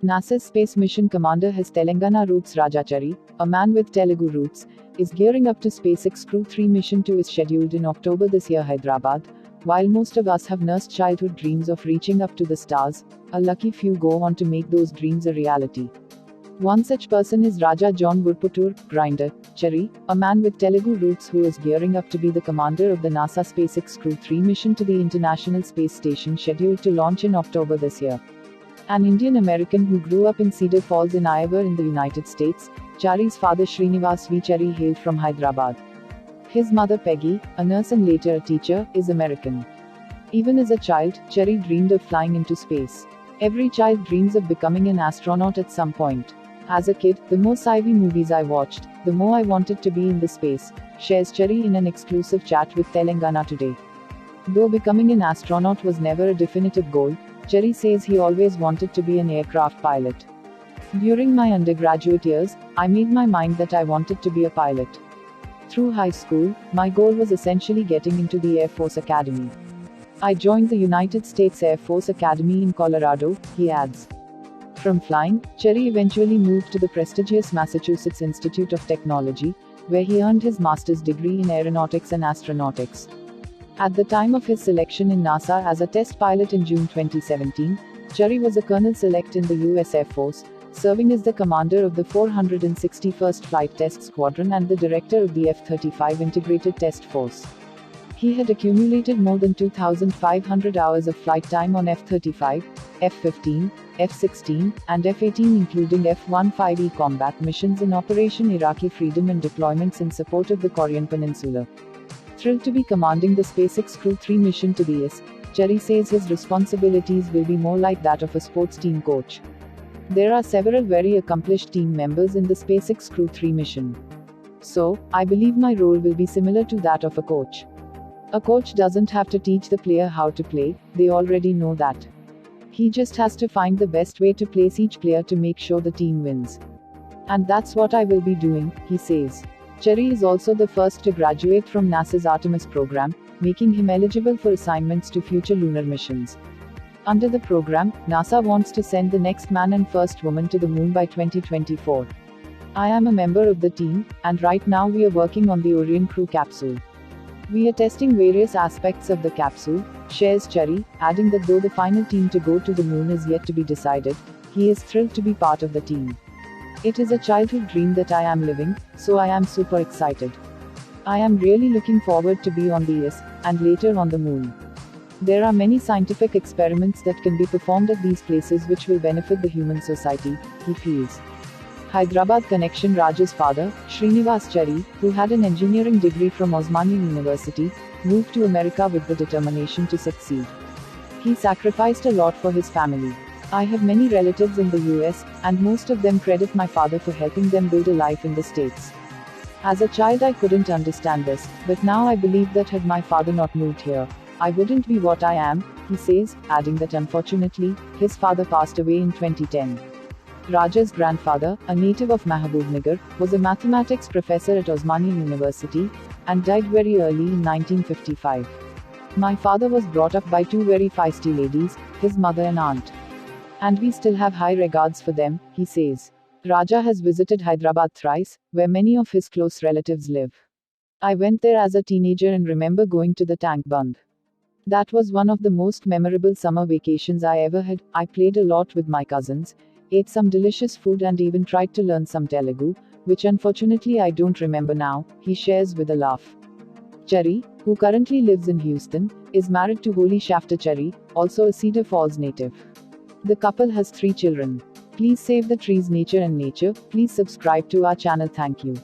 NASA's space mission commander has Telangana roots. Rajachari, a man with Telugu roots, is gearing up to SpaceX Crew 3 mission 2 is scheduled in October this year. Hyderabad. While most of us have nursed childhood dreams of reaching up to the stars, a lucky few go on to make those dreams a reality. One such person is Raja John Burputur, Grinder, Chari, a man with Telugu roots who is gearing up to be the commander of the NASA SpaceX Crew 3 mission to the International Space Station scheduled to launch in October this year. An Indian American who grew up in Cedar Falls in Iowa in the United States, Chari's father Srinivas V. Chari hailed from Hyderabad. His mother Peggy, a nurse and later a teacher, is American. Even as a child, Chari dreamed of flying into space. Every child dreams of becoming an astronaut at some point. As a kid, the more sci-fi movies I watched, the more I wanted to be in the space, shares Chari in an exclusive chat with Telangana Today. Though becoming an astronaut was never a definitive goal, Chari says he always wanted to be an aircraft pilot. During my undergraduate years, I made my mind that I wanted to be a pilot. Through high school, my goal was essentially getting into the Air Force Academy. I joined the United States Air Force Academy in Colorado, he adds. From flying, Chari eventually moved to the prestigious Massachusetts Institute of Technology, where he earned his master's degree in aeronautics and astronautics. At the time of his selection in NASA as a test pilot in June 2017, Chari was a colonel select in the US Air Force, serving as the commander of the 461st Flight Test Squadron and the director of the F-35 Integrated Test Force. He had accumulated more than 2,500 hours of flight time on F-35, F-15, F-16, and F-18 including F-15E combat missions in Operation Iraqi Freedom and deployments in support of the Korean Peninsula. Thrilled to be commanding the SpaceX Crew 3 mission to the IS, Chari says his responsibilities will be more like that of a sports team coach. There are several very accomplished team members in the SpaceX Crew 3 mission. So, I believe my role will be similar to that of a coach. A coach doesn't have to teach the player how to play, they already know that. He just has to find the best way to place each player to make sure the team wins. And that's what I will be doing, he says. Chari is also the first to graduate from NASA's Artemis program, making him eligible for assignments to future lunar missions. Under the program, NASA wants to send the next man and first woman to the moon by 2024. I am a member of the team, and right now we are working on the Orion Crew capsule. We are testing various aspects of the capsule, shares Chari, adding that though the final team to go to the moon is yet to be decided, he is thrilled to be part of the team. It is a childhood dream that I am living, so I am super excited. I am really looking forward to be on the IS, and later on the moon. There are many scientific experiments that can be performed at these places which will benefit the human society, he feels. Hyderabad connection. Raj's father, Srinivas Chari, who had an engineering degree from Osmania University, moved to America with the determination to succeed. He sacrificed a lot for his family. I have many relatives in the US, and most of them credit my father for helping them build a life in the States. As a child I couldn't understand this, but now I believe that had my father not moved here, I wouldn't be what I am, he says, adding that unfortunately, his father passed away in 2010. Raja's grandfather, a native of Mahabubnagar, was a mathematics professor at Osmania University, and died very early in 1955. My father was brought up by two very feisty ladies, his mother and aunt. And we still have high regards for them, he says. Raja has visited Hyderabad thrice, where many of his close relatives live. I went there as a teenager and remember going to the tank bund. That was one of the most memorable summer vacations I ever had. I played a lot with my cousins, ate some delicious food and even tried to learn some Telugu, which unfortunately I don't remember now, he shares with a laugh. Chari, who currently lives in Houston, is married to Holy Shafter Chari, also a Cedar Falls native. The couple has 3 children. Please save the trees, nature and nature. Please subscribe to our channel. Thank you.